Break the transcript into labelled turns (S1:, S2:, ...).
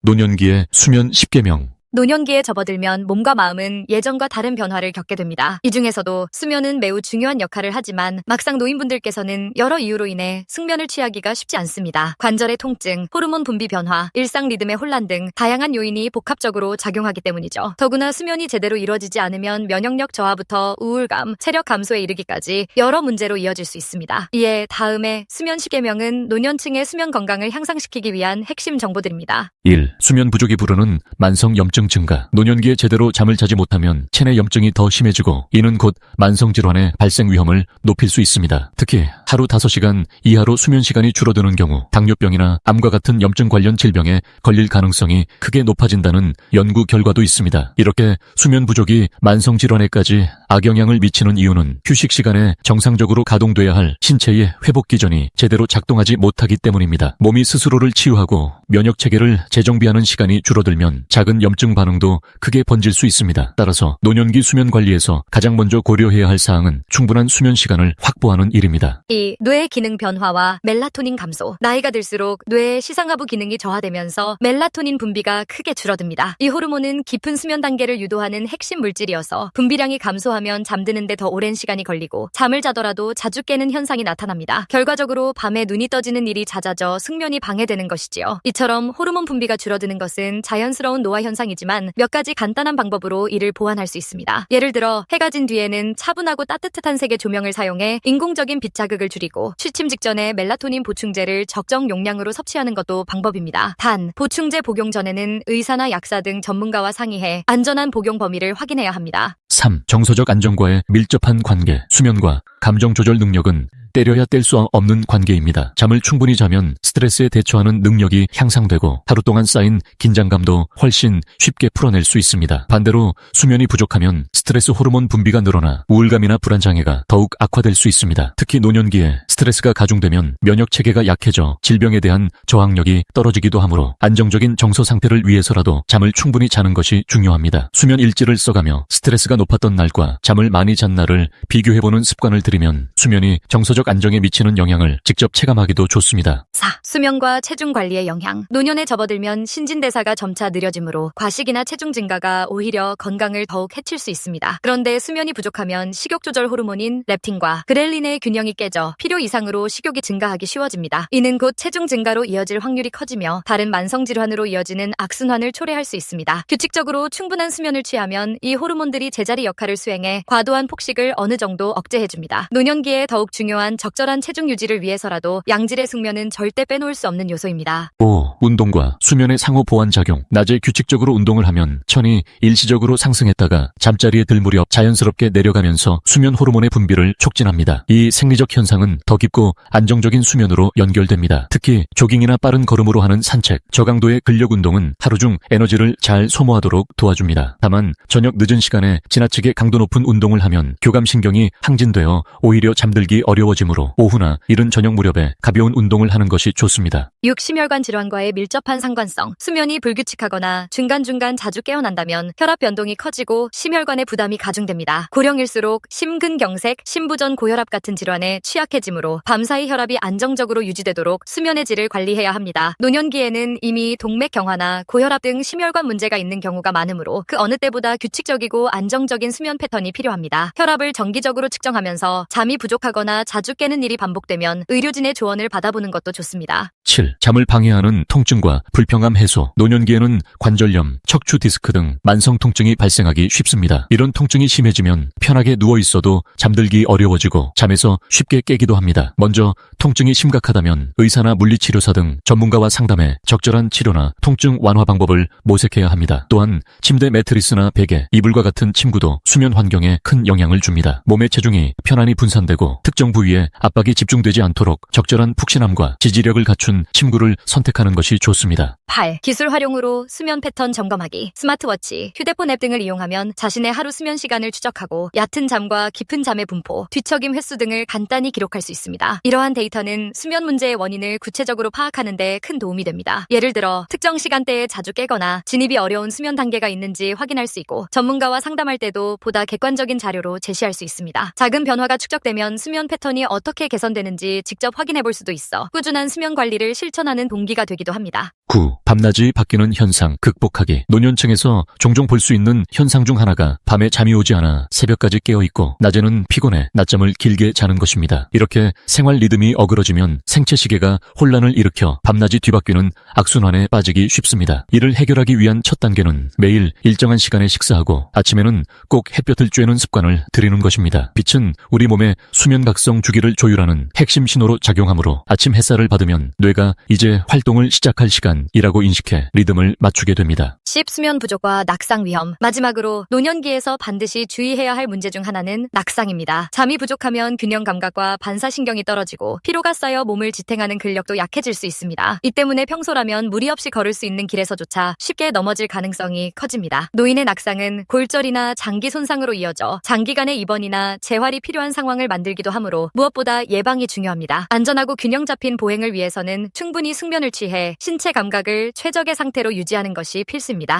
S1: 노년기의 수면 10계명.
S2: 노년기에 접어들면 몸과 마음은 예전과 다른 변화를 겪게 됩니다. 이 중에서도 수면은 매우 중요한 역할을 하지만 막상 노인분들께서는 여러 이유로 인해 숙면을 취하기가 쉽지 않습니다. 관절의 통증, 호르몬 분비 변화, 일상 리듬의 혼란 등 다양한 요인이 복합적으로 작용하기 때문이죠. 더구나 수면이 제대로 이루어지지 않으면 면역력 저하부터 우울감, 체력 감소에 이르기까지 여러 문제로 이어질 수 있습니다. 이에 다음에 수면 10계명은 노년층의 수면 건강을 향상시키기 위한 핵심 정보들입니다.
S1: 1. 수면 부족이 부르는 만성 염증 증가. 노년기에 제대로 잠을 자지 못하면 체내 염증이 더 심해지고 이는 곧 만성 질환의 발생 위험을 높일 수 있습니다. 특히 하루 5시간 이하로 수면 시간이 줄어드는 경우 당뇨병이나 암과 같은 염증 관련 질병에 걸릴 가능성이 크게 높아진다는 연구 결과도 있습니다. 이렇게 수면 부족이 만성 질환에까지 악영향을 미치는 이유는 휴식 시간에 정상적으로 가동돼야 할 신체의 회복 기전이 제대로 작동하지 못하기 때문입니다. 몸이 스스로를 치유하고 면역 체계를 재정비하는 시간이 줄어들면 작은 염증 반응도 크게 번질 수 있습니다. 따라서 노년기 수면 관리에서 가장 먼저 고려해야 할 사항은 충분한 수면 시간을 확보하는 일입니다.
S2: 2. 뇌의 기능 변화와 멜라토닌 감소. 나이가 들수록 뇌의 시상하부 기능이 저하되면서 멜라토닌 분비가 크게 줄어듭니다. 이 호르몬은 깊은 수면 단계를 유도하는 핵심 물질이어서 분비량이 감소하면 잠드는 데 더 오랜 시간이 걸리고 잠을 자더라도 자주 깨는 현상이 나타납니다. 결과적으로 밤에 눈이 떠지는 일이 잦아져 숙면이 방해되는 것이지요. 이처럼 호르몬 분비가 줄어드는 것은 자연스러운 노화 현상이지만 몇 가지 간단한 방법으로 이를 보완할 수 있습니다. 예를 들어 해가 진 뒤에는 차분하고 따뜻한 색의 조명을 사용해 인공적인 빛 자극을 줄이고 취침 직전에 멜라토닌 보충제를 적정 용량으로 섭취하는 것도 방법입니다. 단, 보충제 복용 전에는 의사나 약사 등 전문가와 상의해 안전한 복용 범위를 확인해야 합니다.
S1: 3. 정서적 안정과의 밀접한 관계. 수면과 감정 조절 능력은 때려야 뗄 수 없는 관계입니다. 잠을 충분히 자면 스트레스에 대처하는 능력이 향상되고 하루 동안 쌓인 긴장감도 훨씬 쉽게 풀어낼 수 있습니다. 반대로 수면이 부족하면 스트레스 호르몬 분비가 늘어나 우울감이나 불안 장애가 더욱 악화될 수 있습니다. 특히 노년기에 스트레스가 가중되면 면역 체계가 약해져 질병에 대한 저항력이 떨어지기도 하므로 안정적인 정서 상태를 위해서라도 잠을 충분히 자는 것이 중요합니다. 수면 일지를 써가며 스트레스가 높았던 날과 잠을 많이 잔 날을 비교해보는 습관을 들이면 수면이 정서적 안정에 미치는 영향을 직접 체감하기도 좋습니다.
S2: 4. 수면과 체중 관리의 영향. 노년에 접어들면 신진대사가 점차 느려지므로 과식이나 체중 증가가 오히려 건강을 더욱 해칠 수 있습니다. 그런데 수면이 부족하면 식욕 조절 호르몬인 렙틴과 그렐린의 균형이 깨져 필요 이상으로 식욕이 증가하기 쉬워집니다. 이는 곧 체중 증가로 이어질 확률이 커지며 다른 만성 질환으로 이어지는 악순환을 초래할 수 있습니다. 규칙적으로 충분한 수면을 취하면 이 호르몬들이 제자리 역할을 수행해 과도한 폭식을 어느 정도 억제해줍니다. 노년기에 더욱 중요한 적절한 체중 유지를 위해서라도 양질의 숙면은 절대 빼놓을 수 없는 요소입니다.
S1: 5. 운동과 수면의 상호 보완 작용. 낮에 규칙적으로 운동을 하면 천이 일시적으로 상승했다가 잠자리에 들 무렵 자연스럽게 내려가면서 수면 호르몬의 분비를 촉진합니다. 이 생리적 현상은 더 깊고 안정적인 수면으로 연결됩니다. 특히 조깅이나 빠른 걸음으로 하는 산책, 저강도의 근력 운동은 하루 중 에너지를 잘 소모하도록 도와줍니다. 다만 저녁 늦은 시간에 지나치게 강도 높은 운동을 하면 교감신경이 항진되어 오히려 잠들기 어려워지므로 오후나 이른 저녁 무렵에 가벼운 운동을 하는 것이 좋습니다.
S2: 6. 심혈관 질환과의 밀접한 상관성. 수면이 불규칙하거나 중간중간 자주 깨어난다면 혈압 변동이 커지고 심혈관의 부담이 가중됩니다. 고령일수록 심근경색, 심부전 고혈압 같은 질환에 취약해지므로 밤사이 혈압이 안정적으로 유지되도록 수면의 질을 관리해야 합니다. 노년기에는 이미 동맥 경화나 고혈압 등 심혈관 문제가 있는 경우가 많으므로 그 어느 때보다 규칙적이고 안정적인 수면 패턴이 필요합니다. 혈압을 정기적으로 측정하면서 잠이 부족하거나 자주 깨는 일이 반복되면 의료진의 조언을 받아보는 것도 좋습니다.
S1: 7. 잠을 방해하는 통증과 불평감 해소. 노년기에는 관절염, 척추 디스크 등 만성 통증이 발생하기 쉽습니다. 이런 통증이 심해지면 편하게 누워있어도 잠들기 어려워지고 잠에서 쉽게 깨기도 합니다. 먼저 통증이 심각하다면 의사나 물리치료사 등 전문가와 상담해 적절한 치료나 통증 완화 방법을 모색해야 합니다. 또한 침대 매트리스나 베개, 이불과 같은 침구도 수면 환경에 큰 영향을 줍니다. 몸의 체중이 편안히 분산되고 특정 부위에 압박이 집중되지 않도록 적절한 푹신함과 지지력을 갖춘 침구를 선택하는 것이 좋습니다.
S2: 8. 기술 활용으로 수면 패턴 점검하기. 스마트워치, 휴대폰 앱 등을 이용하면 자신의 하루 수면 시간을 추적하고 얕은 잠과 깊은 잠의 분포, 뒤척임 횟수 등을 간단히 기록할 수 있습니다. 이러한 데이터는 수면 문제의 원인을 구체적으로 파악하는 데 큰 도움이 됩니다. 예를 들어 특정 시간대에 자주 깨거나 진입이 어려운 수면 단계가 있는지 확인할 수 있고 전문가와 상담할 때도 보다 객관적인 자료로 제시할 수 있습니다. 작은 변화가 축적되면 수면 패턴이 어떻게 개선되는지 직접 확인해 볼 수도 있어 꾸준한 수면 관리를 실천하는 동기가 되기도 합니다.
S1: 9. 밤낮이 바뀌는 현상 극복하기. 노년층에서 종종 볼 수 있는 현상 중 하나가 밤에 잠이 오지 않아 새벽까지 깨어있고 낮에는 피곤해 낮잠을 길게 자는 것입니다. 이렇게 생활 리듬이 어그러지면 생체 시계가 혼란을 일으켜 밤낮이 뒤바뀌는 악순환에 빠지기 쉽습니다. 이를 해결하기 위한 첫 단계는 매일 일정한 시간에 식사하고 아침에는 꼭 햇볕을 쬐는 습관을 들이는 것입니다. 빛은 우리 몸의 수면각성 주기를 조율하는 핵심 신호로 작용하므로 아침 햇살을 받으면 뇌가 이제 활동을 시작할 시간이라고 인식해 리듬을 맞추게 됩니다.
S2: 10. 수면 부족과 낙상 위험. 마지막으로 노년기에서 반드시 주의해야 할 문제 중 하나는 낙상입니다. 잠이 부족하면 균형 감각과 반사신경이 떨어지고 피로가 쌓여 몸을 지탱하는 근력도 약해질 수 있습니다. 이 때문에 평소라면 무리 없이 걸을 수 있는 길에서조차 쉽게 넘어질 가능성이 커집니다. 노인의 낙상은 골절이나 장기 손상으로 이어져 장기간의 입원이나 재활이 필요한 상황을 만들기도 하므로 무엇보다 예방이 중요합니다. 안전하고 균형 잡힌 보행을 위해서는 충분히 숙면을 취해 신체 감각을 최적의 상태로 유지하는 것이 필수입니다.